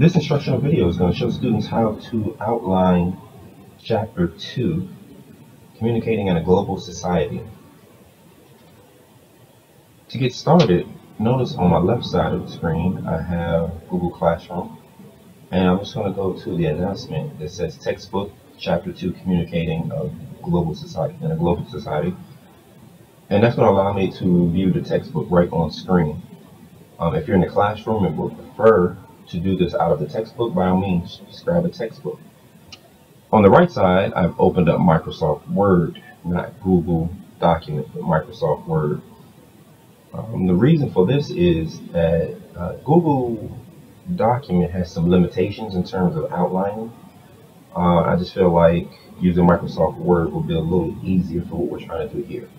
This instructional video is going to show students how to outline Chapter 2, Communicating in a Global Society. To get started, notice on my left side of the screen I have Google Classroom, and I'm just going to go to the announcement that says Textbook Chapter 2, Communicating in a Global Society, and that's going to allow me to view the textbook right on screen. If you're in the classroom and would prefer to do this out of the textbook, by all means, just grab a textbook. On the right side, I've opened up Microsoft Word, not Google Document, but Microsoft Word. The reason for this is that Google Document has some limitations in terms of outlining. I just feel like using Microsoft Word will be a little easier for what we're trying to do here.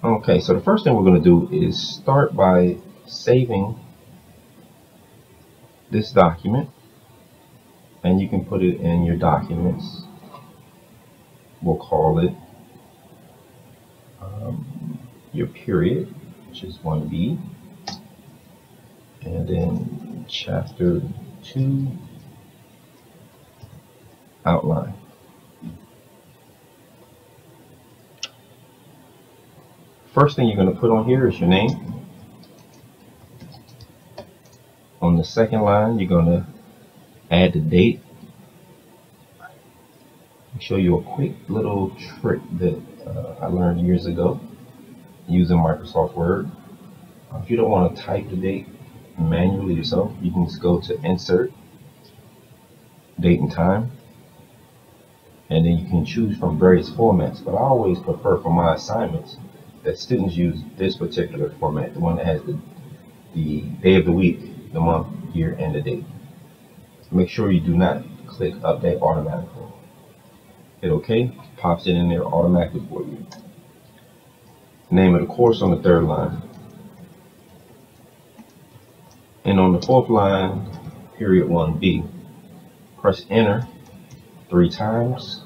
Okay, so the first thing we're going to do is start by saving this document, and you can put it in your documents. We'll call it your period, which is 1B, and then Chapter 2 outline. First thing you're going to put on here is your name. On the second line, you're going to add the date. I'll show you a quick little trick that I learned years ago using Microsoft Word. If you don't want to type the date manually yourself, you can just go to Insert, Date and Time, and then you can choose from various formats. But I always prefer for my assignments that students use this particular format, the one that has the day of the week, the month, year, and the date. Make sure you do not click Update automatically. Hit OK, pops it in there automatically for you. Name of the course on the third line. And on the fourth line, period 1B, press Enter 3 times.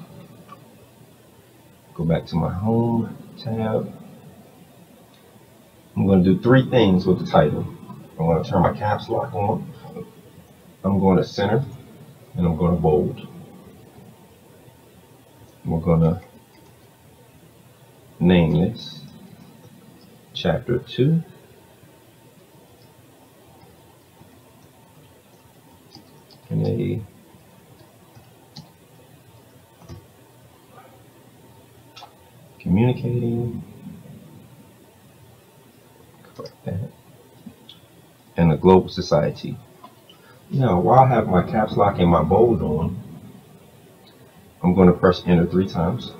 Go back to my Home tab. I'm going to do 3 things with the title. I'm going to turn my caps lock on. I'm going to center, and I'm going to bold. We're going to name this Chapter 2. And a communicating, correct that, in a global society. Now, while I have my caps lock and my bold on, I'm going to press Enter 3 times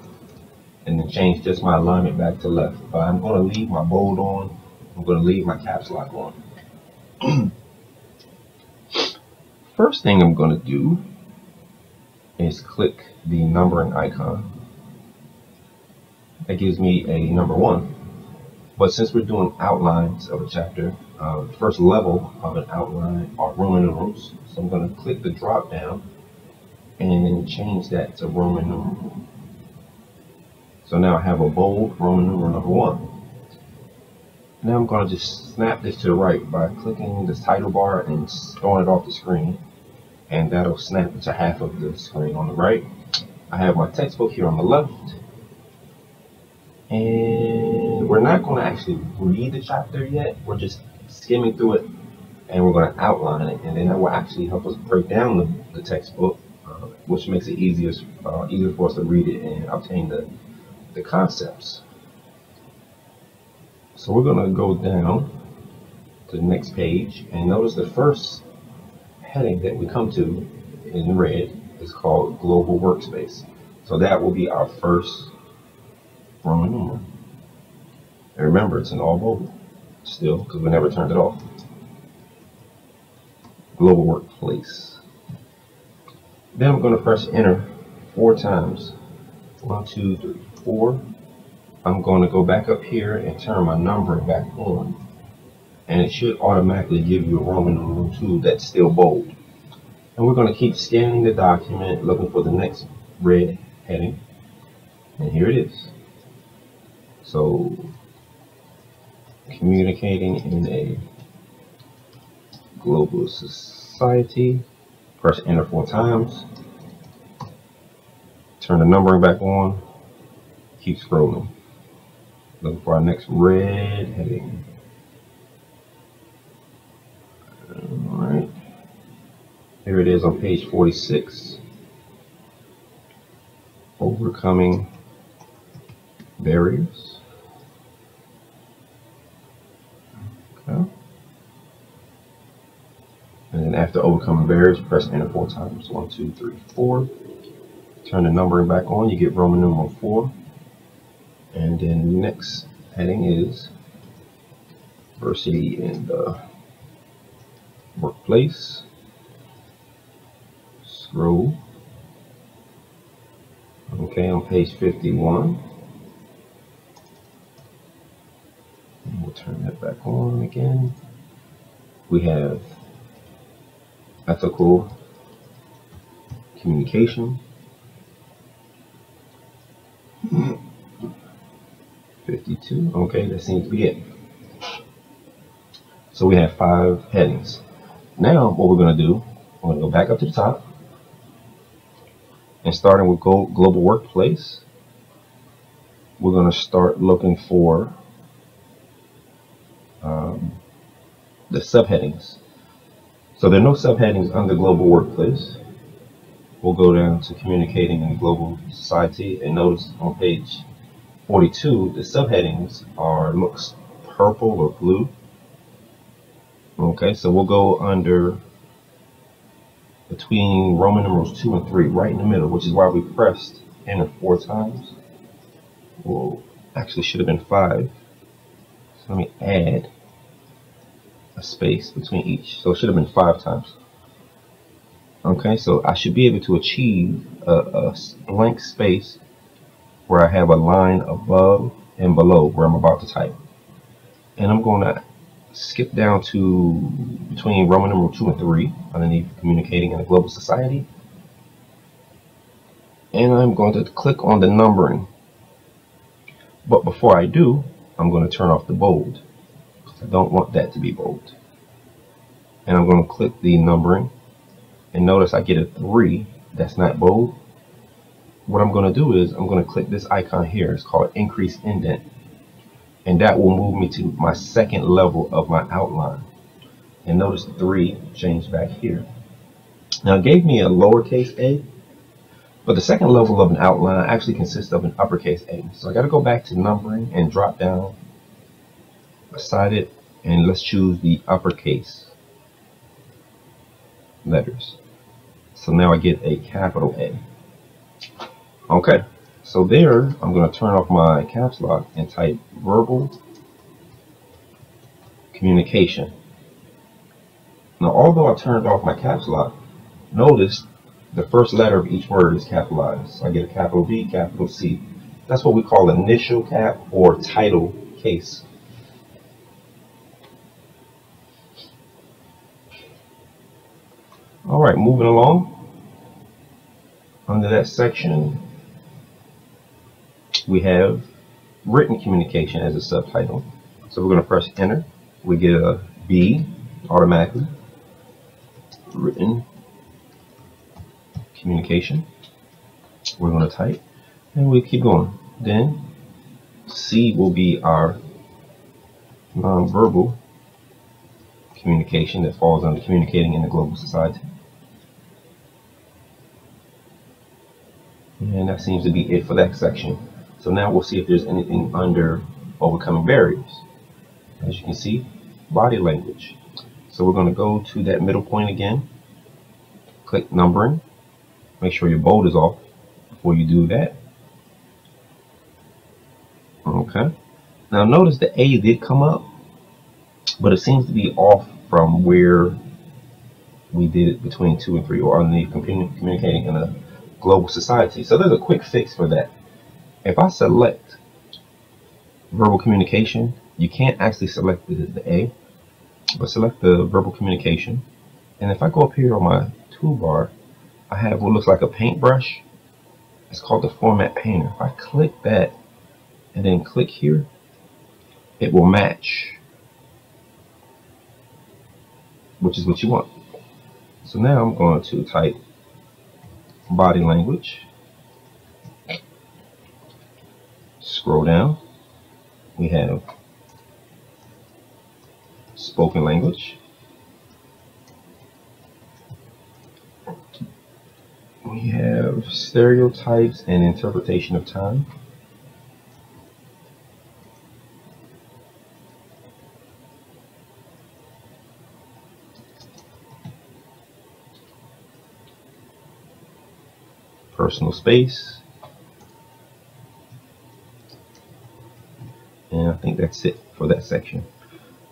and then change just my alignment back to left. But I'm going to leave my bold on. I'm going to leave my caps lock on. First thing I'm going to do is click the numbering icon. That gives me a number 1. But since we're doing outlines of a chapter, the first level of an outline are Roman numerals. So I'm going to click the drop down and change that to Roman numeral. So now I have a bold Roman numeral number 1. Now I'm going to just snap this to the right by clicking this title bar and throwing it off the screen, and that'll snap it to half of the screen on the right. I have my textbook here on the left, and we're not going to actually read the chapter yet. We're just skimming through it, and we're going to outline it, and then that will actually help us break down the textbook, which makes it easier for us to read it and obtain the concepts. So we're going to go down to the next page, and notice the first heading that we come to in red is called Global Workspace. So that will be our first Roman numeral. And remember, it's in all bold still, because we never turned it off. Global Workplace. Then I'm going to press Enter 4 times. 1, 2, 3, 4. I'm going to go back up here and turn my numbering back on, and it should automatically give you a Roman numeral 2 that's still bold. And we're going to keep scanning the document, looking for the next red heading, and here it is. So, communicating in a global society. society. Press enter 4 times. Turn the numbering back on. Keep scrolling. Looking for our next red heading. Alright. Here it is on page 46. Overcoming barriers. Okay. And then after overcoming barriers, press enter 4 times. 1, 2, 3, 4. Turn the numbering back on. You get Roman numeral 4. And then the next heading is diversity in the workplace. Scroll. Okay, on page 51. And we'll turn that back on again. We have ethical communication. 52. Okay, that seems to be it. So we have 5 headings. Now what we're going to do, we're going to go back up to the top, and starting with global workplace, we're going to start looking for the subheadings. So there are no subheadings under global workplace. We'll go down to communicating in global society, and notice on page 42 the subheadings looks purple or blue. Okay, so we'll go under between Roman numerals 2 and 3, right in the middle, which is why we pressed enter 4 times. Well, actually should have been 5. So let me add a space between each. So it should have been 5 times. Okay, so I should be able to achieve a blank space where I have a line above and below where I'm about to type. And I'm going to skip down to between Roman numeral 2 and 3 underneath communicating in a global society. And I'm going to click on the numbering. But before I do, I'm going to turn off the bold. I don't want that to be bold. And I'm going to click the numbering. And notice I get a 3 that's not bold. What I'm going to do is I'm going to click this icon here. It's called increase indent. And that will move me to my second level of my outline. And notice the 3 changed back here. Now it gave me a lowercase a, but the second level of an outline actually consists of an uppercase A. So I got to go back to numbering and drop down beside it, and let's choose the uppercase letters. So now I get a capital A. Okay, so there I'm going to turn off my caps lock and type verbal communication. Now although I turned off my caps lock, notice the first letter of each word is capitalized. So I get a capital B, capital C. That's what we call initial cap or title case. All right, moving along. Under that section, we have written communication as a subtitle. So we're going to press enter. We get a B automatically. Written communication. We're going to type, and we keep going. Then C will be our nonverbal communication that falls under communicating in a global society. And that seems to be it for that section. So now we'll see if there's anything under overcoming barriers. As you can see, body language. So we're going to go to that middle point again. Click numbering. Make sure your bold is off before you do that. Okay. Now notice the A did come up, but it seems to be off from where we did it between 2 and 3, or underneath communicating in a global society. So there's a quick fix for that. If I select verbal communication, you can't actually select the A, but select the verbal communication. And if I go up here on my toolbar, I have what looks like a paintbrush. It's called the format painter. If I click that and then click here, it will match, which is what you want. So now I'm going to type body language, scroll down, we have spoken language, we have stereotypes and interpretation of time, personal space, and I think that's it for that section.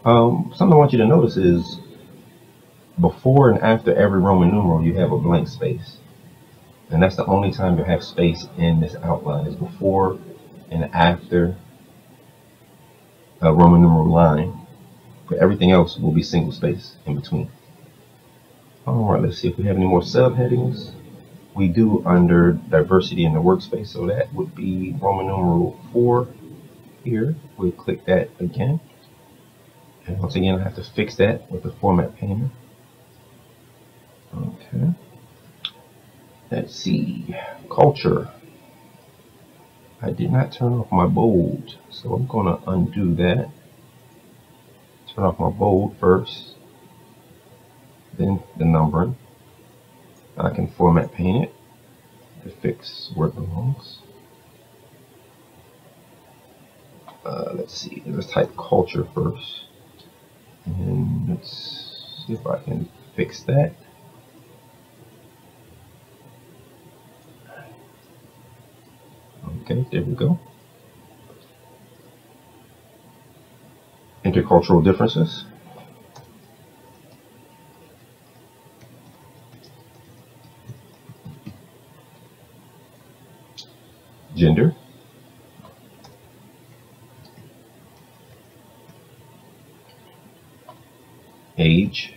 Something I want you to notice is before and after every Roman numeral you have a blank space, and that's the only time you have space in this outline is before and after a Roman numeral line, but everything else will be single space in between. Alright, let's see if we have any more subheadings. We do under diversity in the workspace, so that would be Roman numeral 4 here. We'll click that again. And once again, I have to fix that with the format painter. Okay. Let's see. Culture. I did not turn off my bold, so I'm going to undo that. Turn off my bold first, then the numbering. I can format paint it to fix where it belongs. Let's see, let's type culture first, and let's see if I can fix that. Okay, there we go. Intercultural differences. Gender. Age.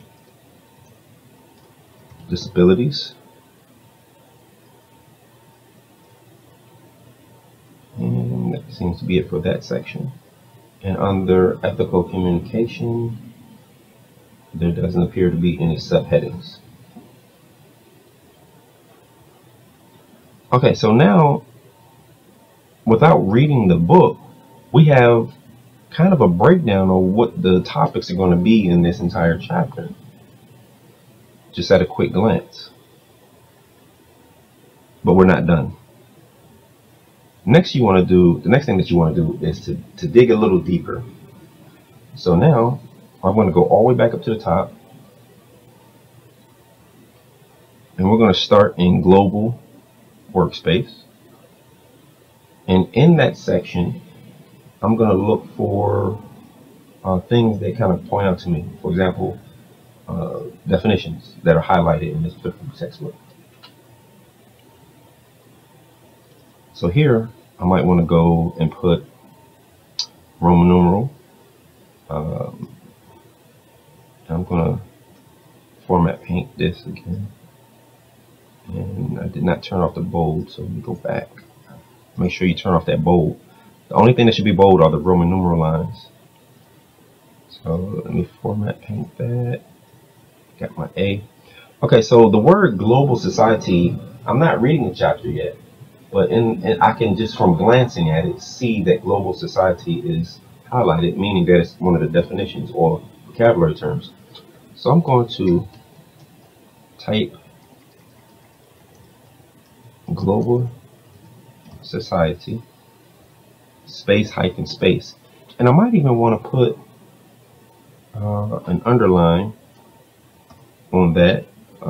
Disabilities. And that seems to be it for that section. And under ethical communication, there doesn't appear to be any subheadings. Okay, so now, without reading the book, we have kind of a breakdown of what the topics are going to be in this entire chapter, just at a quick glance. But we're not done. The next thing that you want to do is to dig a little deeper. So now I'm going to go all the way back up to the top, and we're going to start in global workspace. And in that section, I'm going to look for things that kind of point out to me. For example, definitions that are highlighted in this particular textbook. So here, I might want to go and put Roman numeral. I'm going to format paint this again. And I did not turn off the bold, so let me go back. Make sure you turn off that bold. The only thing that should be bold are the Roman numeral lines. So let me format paint that. Got my A. Okay, so the word global society, I'm not reading the chapter yet, but I can just from glancing at it see that global society is highlighted, meaning that it's one of the definitions or vocabulary terms. So I'm going to type global society space hyphen space, and I might even want to put an underline on that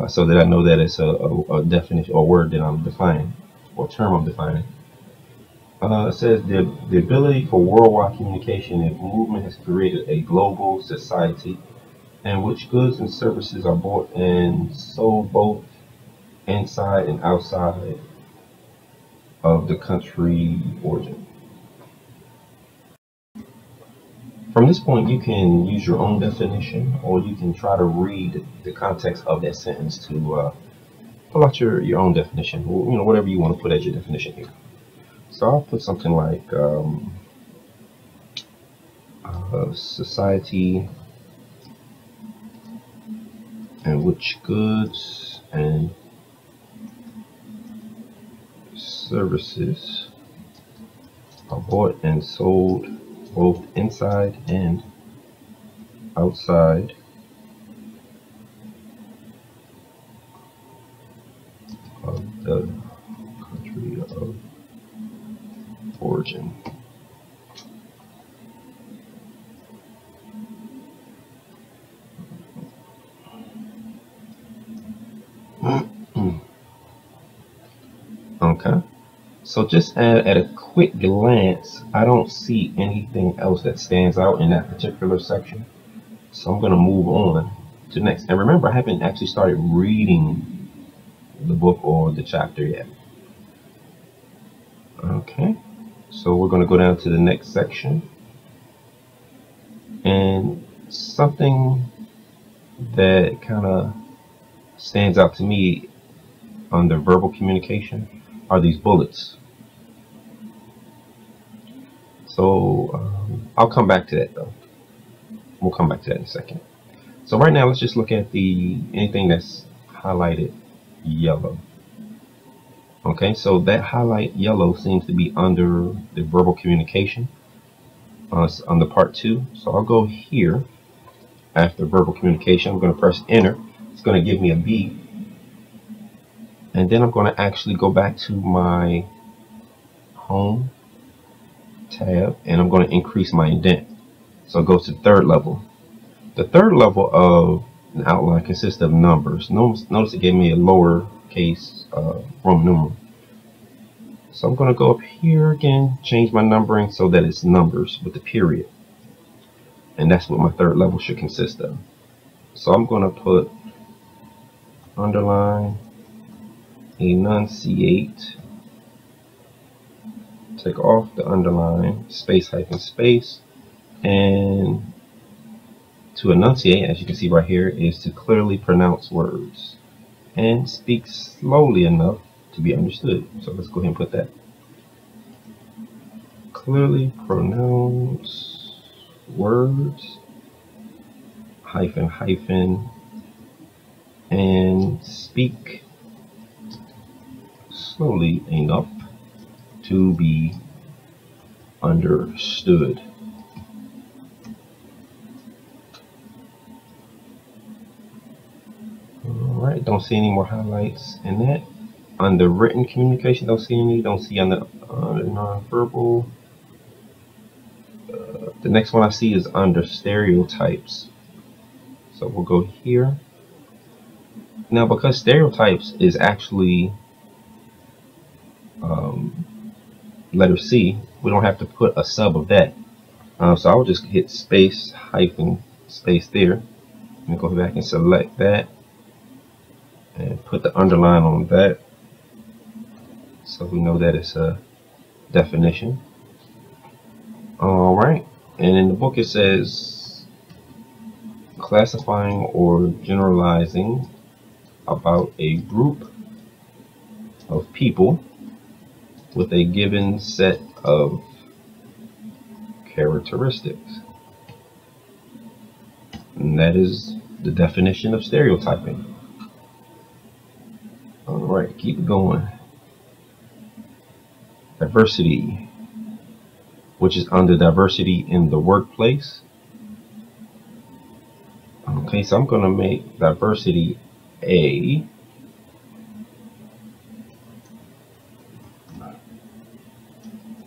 so that I know that it's a definition or word that I'm defining or term I'm defining. It says the ability for worldwide communication and movement has created a global society in which goods and services are bought and sold both inside and outside of the country origin. From this point, you can use your own definition, or you can try to read the context of that sentence to pull out your own definition, or, whatever you want to put as your definition here. So I'll put something like society and which goods and services are bought and sold both inside and outside of the country of origin. Okay, so just at a quick glance, I don't see anything else that stands out in that particular section. So I'm going to move on to next. And remember, I haven't actually started reading the book or the chapter yet. Okay, so we're going to go down to the next section. And something that kind of stands out to me under verbal communication are these bullets. So I'll come back to that though. We'll come back to that in a second. So right now, let's just look at anything that's highlighted yellow. Okay, so that highlight yellow seems to be under the verbal communication on the part 2. So I'll go here after verbal communication. I'm going to press enter. It's going to give me a B. And then I'm going to actually go back to my home tab and I'm going to increase my indent. So it goes to third level. The third level of an outline consists of numbers. Notice it gave me a lowercase Roman numeral. So I'm going to go up here again, change my numbering so that it's numbers with the period. And that's what my third level should consist of. So I'm going to put underline, enunciate, take off the underline, space hyphen space, and to enunciate, as you can see right here, is to clearly pronounce words and speak slowly enough to be understood. So let's go ahead and put that. Clearly pronounce words, hyphen, hyphen, and speak slowly enough to be understood. Alright, don't see any more highlights in that. Under written communication, don't see any. Don't see on the nonverbal. The next one I see is under stereotypes. So we'll go here. Now, because stereotypes is actually letter C, we don't have to put a sub of that. So I'll just hit space hyphen space there. And go back and select that and put the underline on that, so we know that it's a definition. Alright, and in the book it says classifying or generalizing about a group of people with a given set of characteristics. And that is the definition of stereotyping. Alright, keep going. Diversity, which is under diversity in the workplace. Okay, so I'm going to make diversity A.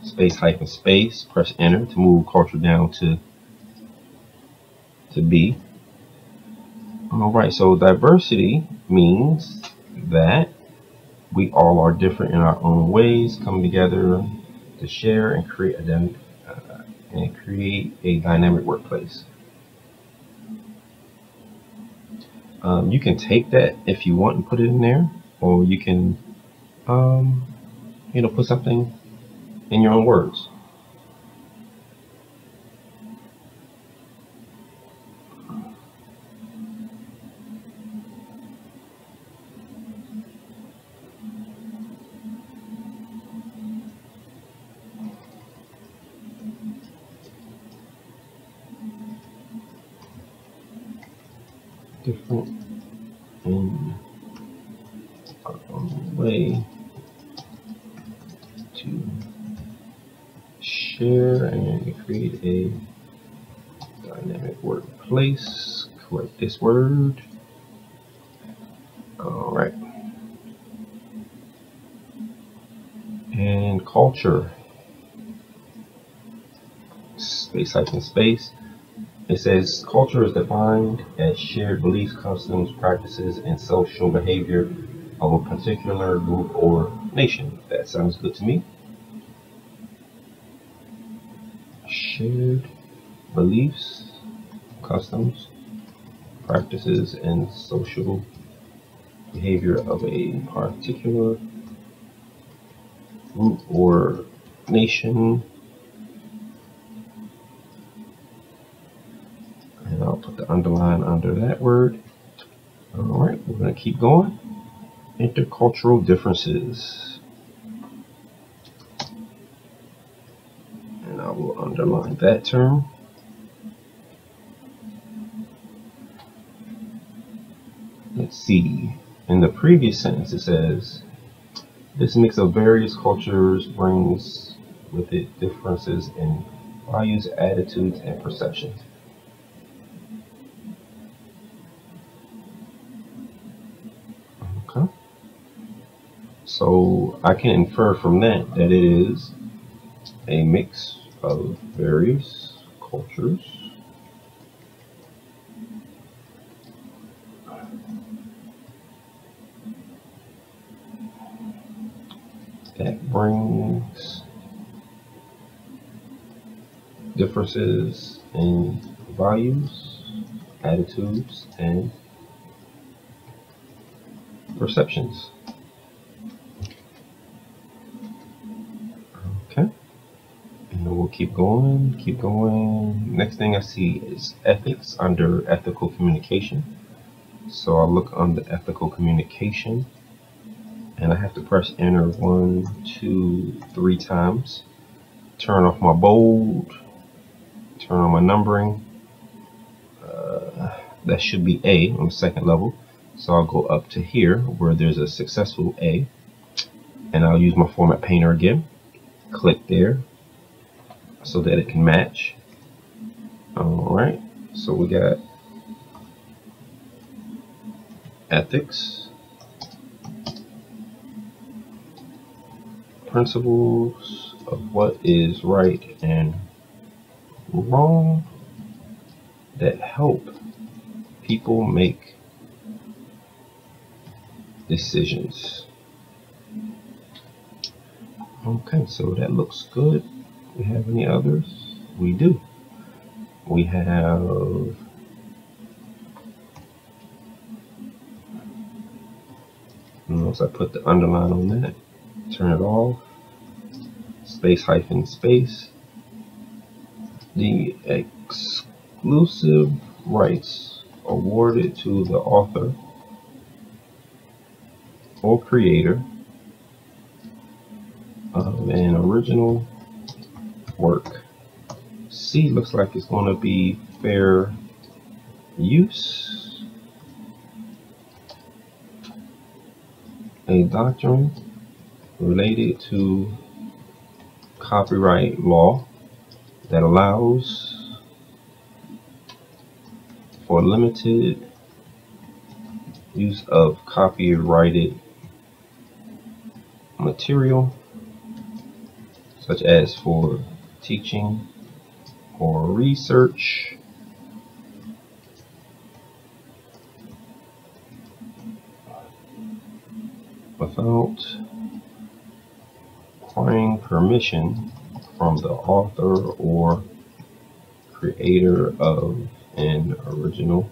Space hyphen space, press enter to move cursor down to B. Alright, so diversity means that we all are different in our own ways, come together to share and create a dynamic workplace. You can take that if you want and put it in there, or you can, put something in your own words. Different And on the way to share and create a dynamic workplace. Correct this word. All right. And culture. Space hyphen space. It says culture is defined as shared beliefs, customs, practices, and social behavior of a particular group or nation. That sounds good to me. Shared beliefs, customs, practices, and social behavior of a particular group or nation. And I'll put the underline under that word. All right, we're going to keep going. Intercultural differences. And I will underline that term. Let's see. In the previous sentence, it says, this mix of various cultures brings with it differences in values, attitudes, and perceptions. Okay. So I can infer from that that it is a mix of various cultures that brings differences in values, attitudes, and perceptions. Okay, and we'll keep going, keep going. Next thing I see is ethics under ethical communication. So I'll look under ethical communication, and I have to press enter 1, 2, 3 times. Turn off my bold, turn on my numbering. That should be A on the second level. So I'll go up to here where there's a successful A, and I'll use my format painter again. Click there so that it can match. All right, so we got ethics, principles of what is right and wrong that help people make decisions. Okay, so that looks good. We have any others? We do. We have notice I put the underline on that. Turn it off. Space hyphen space. The exclusive rights awarded to the author or creator of an original work. C looks like it's going to be fair use. A doctrine related to copyright law that allows for limited use of copyrighted material, such as for teaching or research, without requiring permission from the author or creator of an original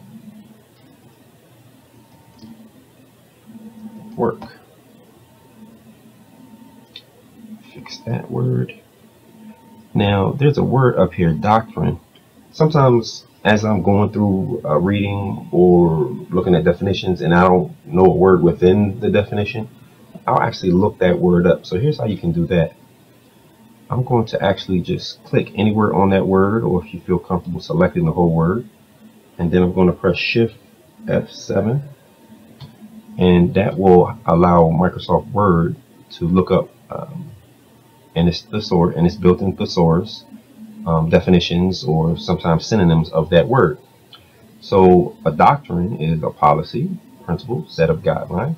work. Fix that word. Now there's a word up here, doctrine. Sometimes as I'm going through reading or looking at definitions and I don't know a word within the definition, I'll actually look that word up. So here's how you can do that. I'm going to actually just click anywhere on that word, or if you feel comfortable selecting the whole word, and then I'm going to press Shift F7, and that will allow Microsoft Word to look up and it's thesaurus, and it's built in thesaurus definitions or sometimes synonyms of that word. So a doctrine is a policy, principle, set of guidelines.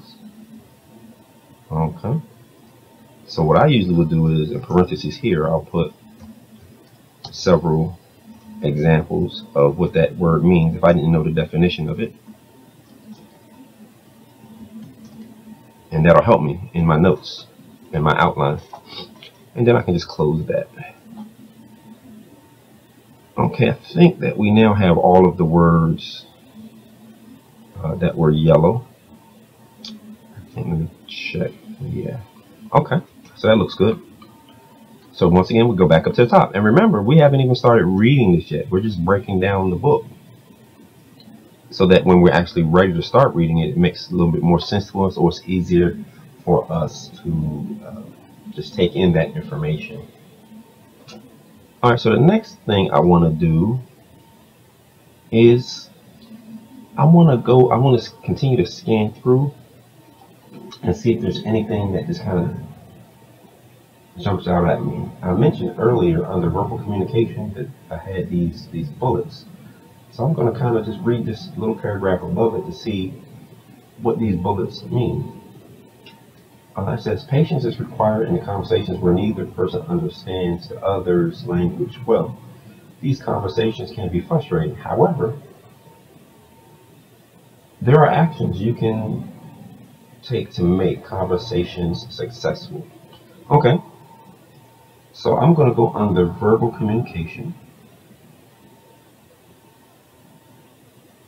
Okay. So what I usually would do is, in parentheses here, I'll put several examples of what that word means if I didn't know the definition of it. And that'll help me in my notes, in my outline. And then I can just close that. Okay, I think that we now have all of the words that were yellow. I think, let me check. Yeah. Okay, so that looks good. So once again, we go back up to the top. And remember, we haven't even started reading this yet. We're just breaking down the book, so that when we're actually ready to start reading it, it makes a little bit more sense to us, or it's easier for us to just take in that information. All right, so the next thing I want to do is I want to continue to scan through and see if there's anything that just kind of jumps out at me. I mentioned earlier under verbal communication that I had these bullets. So I'm going to kind of just read this little paragraph above it to see what these bullets mean. It says patience is required in the conversations where neither person understands the other's language well. These conversations can be frustrating. However, there are actions you can take to make conversations successful. Okay, so I'm going to go under verbal communication,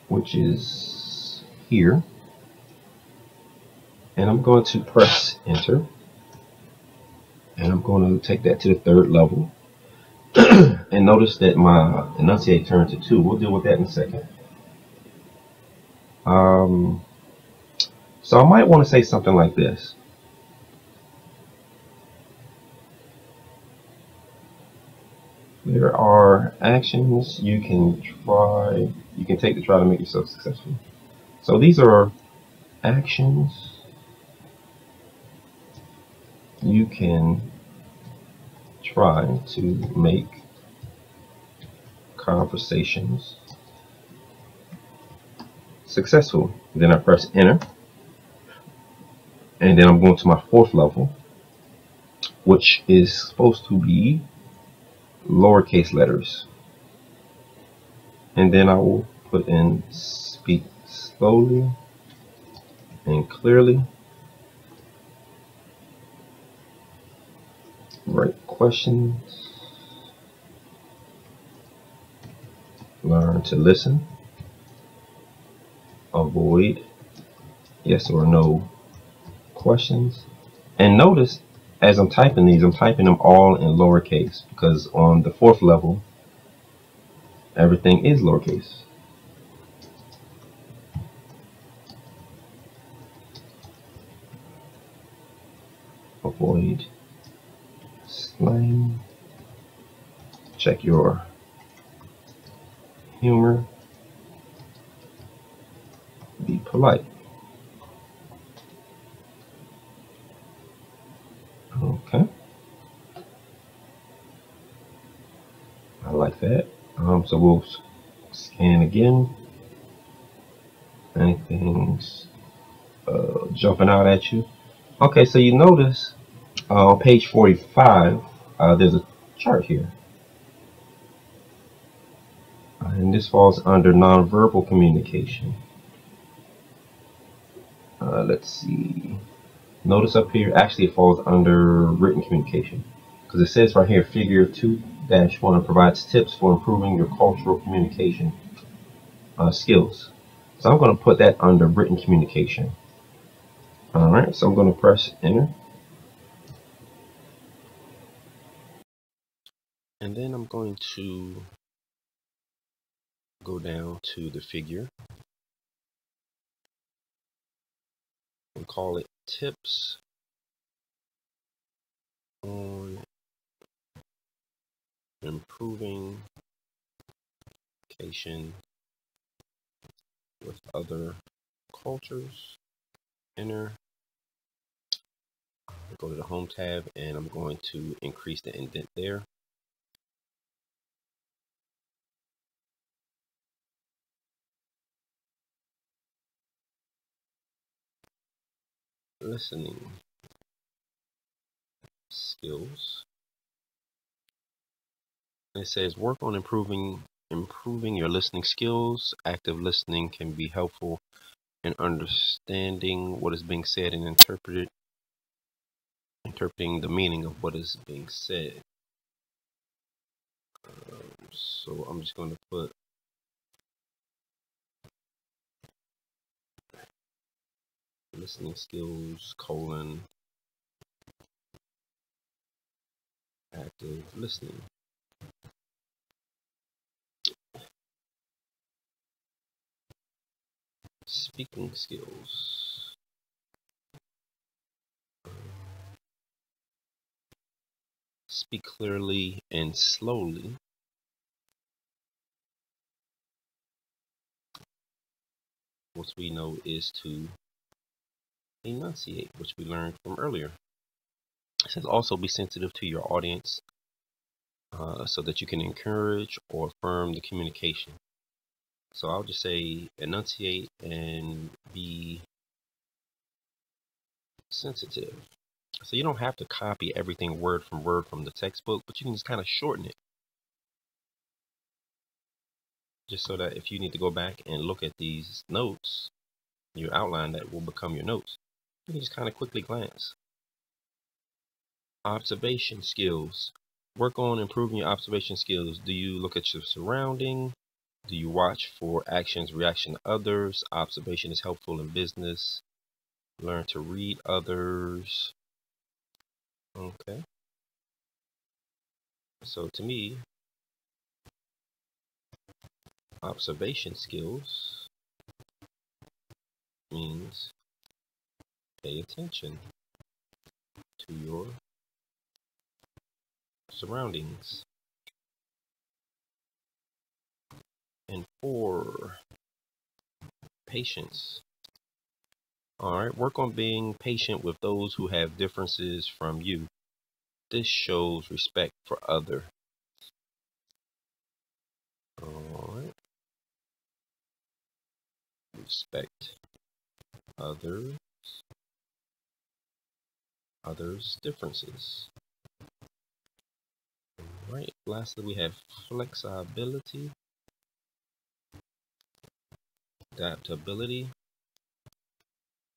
which is here, and I'm going to press enter, and I'm going to take that to the third level. And notice that my enunciate turned to 2. We'll deal with that in a second. So I might want to say something like this. There are actions you can take to try to make yourself successful. So these are actions you can try to make conversations successful. Then I press enter, and then I'm going to my fourth level, which is supposed to be lowercase letters. And then I will put in speak slowly and clearly, write questions, learn to listen, avoid yes or no questions. And notice as I'm typing these, I'm typing them all in lowercase because on the fourth level, everything is lowercase. Avoid slang, check your humor, be polite. Okay, I like that. So we'll scan again. Anything's jumping out at you? Okay, so you notice on page 45, there's a chart here. And this falls under nonverbal communication. Let's see. Notice up here, actually it falls under written communication. Because it says right here, figure 2-1 provides tips for improving your cultural communication skills. So I'm going to put that under written communication. Alright, so I'm going to press enter. And then I'm going to go down to the figure and call it tips on improving communication with other cultures. enter. Go to the home tab and I'm going to increase the indent there. Listening skills. It says work on improving your listening skills. Active listening can be helpful in understanding what is being said and interpreting the meaning of what is being said. So I'm just going to put listening skills : active listening. Speaking skills. Speak clearly and slowly. What we know is to enunciate, which we learned from earlier. It says also be sensitive to your audience so that you can encourage or affirm the communication. So I'll just say enunciate and be sensitive. So you don't have to copy everything word from word from the textbook, but you can just kind of shorten it. Just so that if you need to go back and look at these notes, your outline that will become your notes, you can just kind of quickly glance. Observation skills. Work on improving your observation skills. Do you look at your surrounding? Do you watch for actions, reaction to others? Observation is helpful in business. Learn to read others. Okay. So to me, observation skills means pay attention to your surroundings. And 4, patience. All right, work on being patient with those who have differences from you. This shows respect for others. All right. Respect others' differences. All right. Lastly, we have flexibility, adaptability,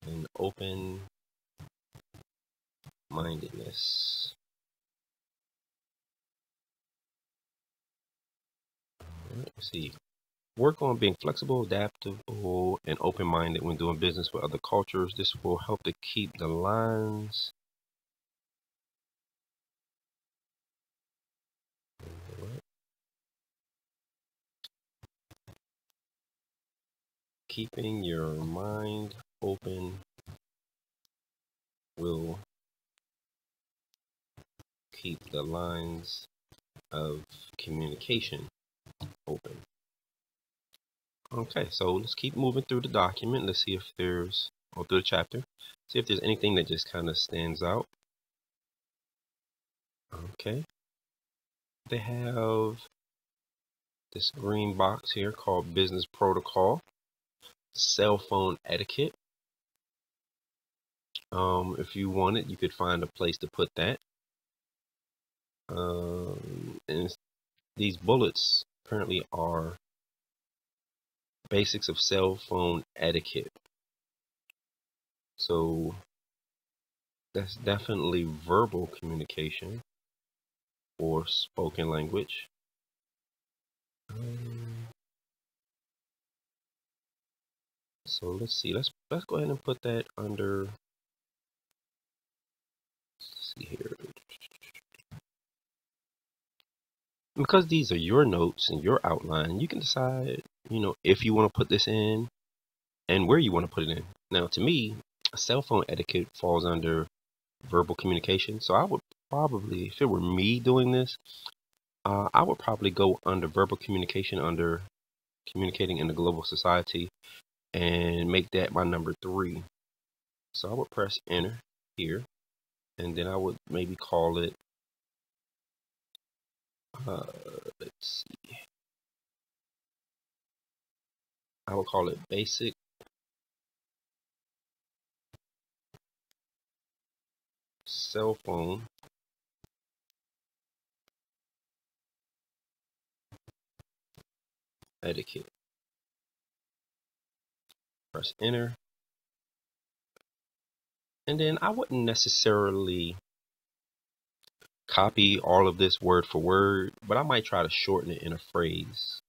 and open-mindedness. All right, let's see. Work on being flexible, adaptable, and open-minded when doing business with other cultures. This will help to keep the lines. Keeping your mind open will keep the lines of communication open. Okay, so let's keep moving through the document. Let's see if there's, or through the chapter, see if there's anything that just kind of stands out. Okay. They have this green box here called business protocol, cell phone etiquette. If you wanted, you could find a place to put that. And these bullets apparently are basics of cell phone etiquette. So that's definitely verbal communication or spoken language. So let's see. Let's go ahead and put that under. Let's see here. Because these are your notes and your outline, you can decide, if you want to put this in and where you want to put it in. Now, to me, cell phone etiquette falls under verbal communication. So I would probably, if it were me doing this, I would probably go under verbal communication, under communicating in a global society, and make that my number 3. So I would press enter here, and then I would maybe call it, let's see, I would call it basic cell phone etiquette. Press enter. And then I wouldn't necessarily copy all of this word for word, but I might try to shorten it in a phrase.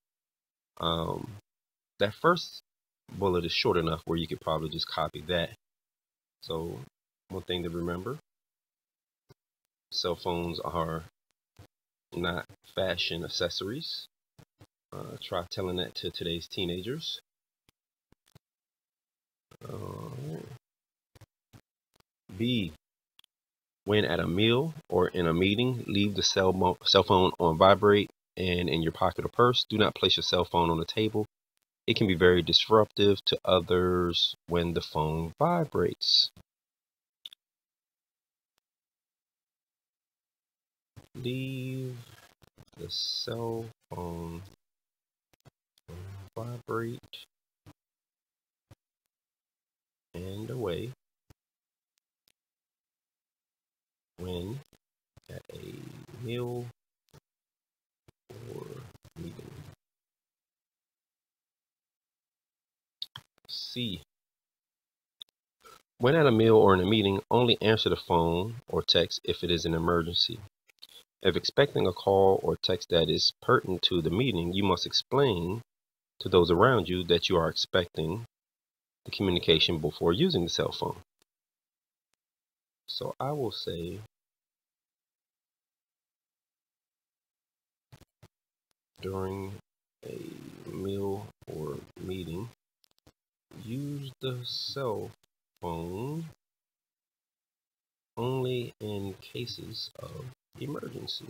That first bullet is short enough where you could probably just copy that. So one thing to remember, cell phones are not fashion accessories. Try telling that to today's teenagers. B, when at a meal or in a meeting, leave the cell phone on vibrate and in your pocket or purse. Do not place your cell phone on the table. It can be very disruptive to others when the phone vibrates. Leave the cell phone on vibrate and away when at a meal or meeting. C, when at a meal or in a meeting, only answer the phone or text if it is an emergency. If expecting a call or text that is pertinent to the meeting, you must explain to those around you that you are expecting the communication before using the cell phone. So I will say, during a meal or meeting, use the cell phone only in cases of emergency.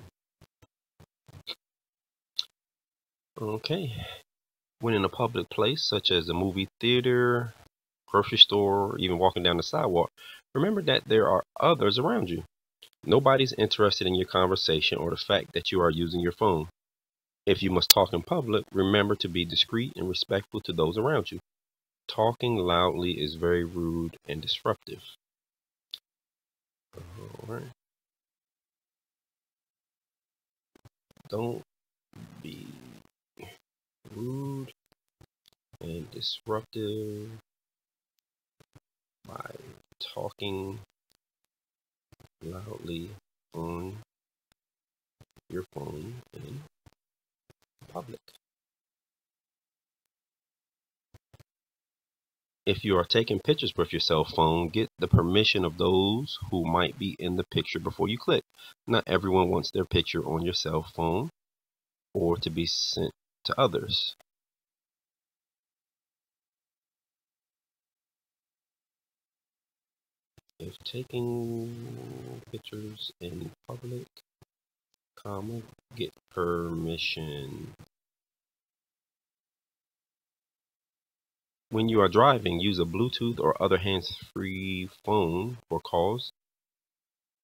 Okay. When in a public place, such as a movie theater, grocery store, or even walking down the sidewalk, remember that there are others around you. Nobody's interested in your conversation or the fact that you are using your phone. If you must talk in public, remember to be discreet and respectful to those around you. Talking loudly is very rude and disruptive. All right. Don't be rude and disruptive by talking loudly on your phone in public. If you are taking pictures with your cell phone, get the permission of those who might be in the picture before you click. Not everyone wants their picture on your cell phone or to be sent to others. If taking pictures in public, get permission. When you are driving, use a Bluetooth or other hands-free phone for calls.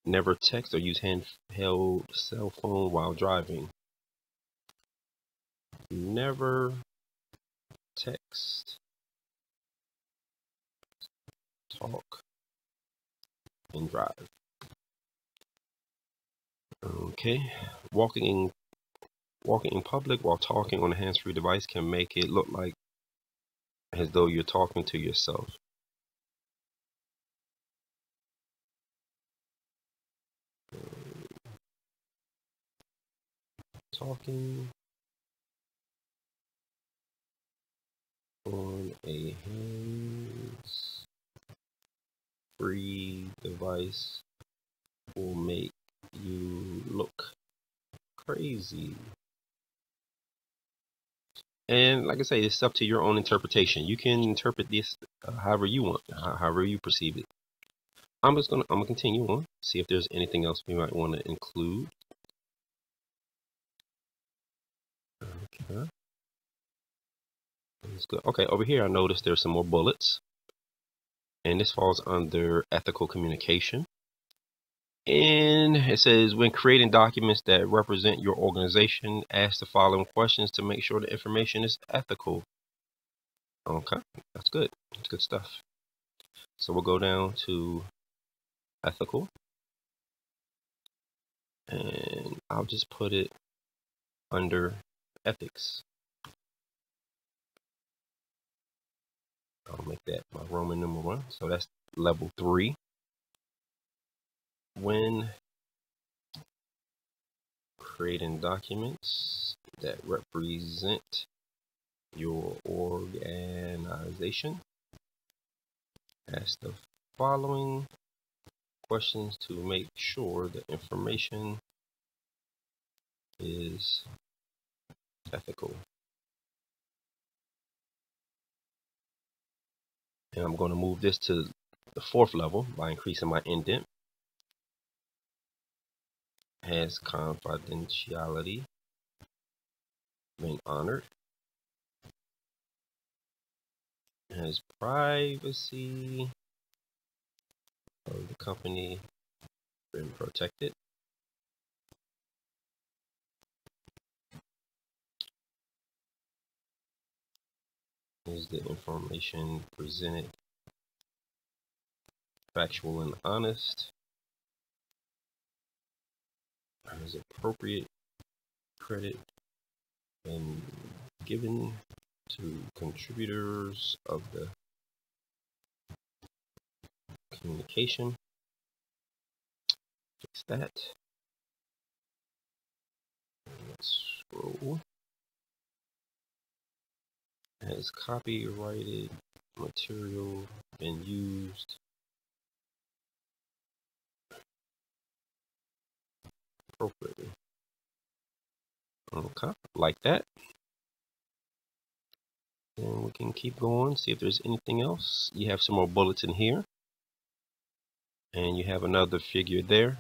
Never text or use handheld cell phone while driving. Never text, talk, and drive. Okay. Walking in public while talking on a hands-free device can make it look like as though you're talking to yourself. Talking on a hands-free device will make you look crazy. And like I say, it's up to your own interpretation. You can interpret this however you want, however you perceive it. I'm gonna continue on, see if there's anything else we might want to include. Okay. That's good. Okay, over here I noticed there's some more bullets. and this falls under ethical communication. And it says, when creating documents that represent your organization, ask the following questions to make sure the information is ethical. Okay, that's good. That's good stuff. So we'll go down to ethical, and I'll just put it under ethics. I'll make that my Roman numeral 1. So that's level 3. When creating documents that represent your organization, ask the following questions to make sure the information is ethical. And I'm going to move this to the 4th level by increasing my indent. Has confidentiality been honored? Has privacy of the company been protected? Is the information presented factual and honest? Is appropriate credit been given to contributors of the communication? Fix that. Let's scroll. Has copyrighted material been used appropriately? Okay, like that. And we can keep going, see if there's anything else. You have some more bullets in here, and you have another figure there.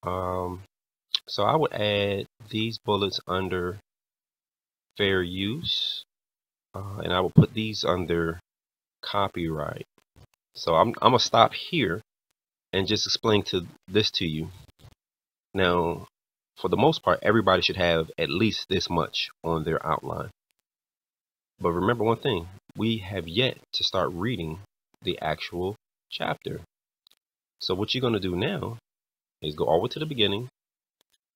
So I would add these bullets under fair use, and I will put these under copyright. So I'm gonna stop here and just explain this to you. Now, for the most part, everybody should have at least this much on their outline. But remember one thing, we have yet to start reading the actual chapter. So what you're going to do now is go all the way to the beginning,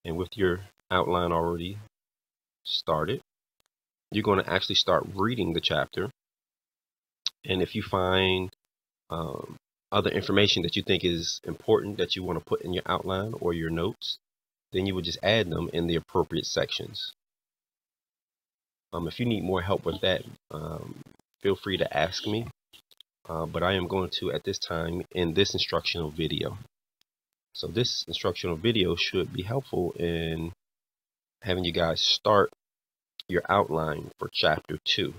and with your outline already started, you're going to actually start reading the chapter. And if you find other information that you think is important that you want to put in your outline or your notes, then you would just add them in the appropriate sections. If you need more help with that, feel free to ask me. But I am going to, at this time, end this instructional video. So this instructional video should be helpful in having you guys start your outline for chapter 2.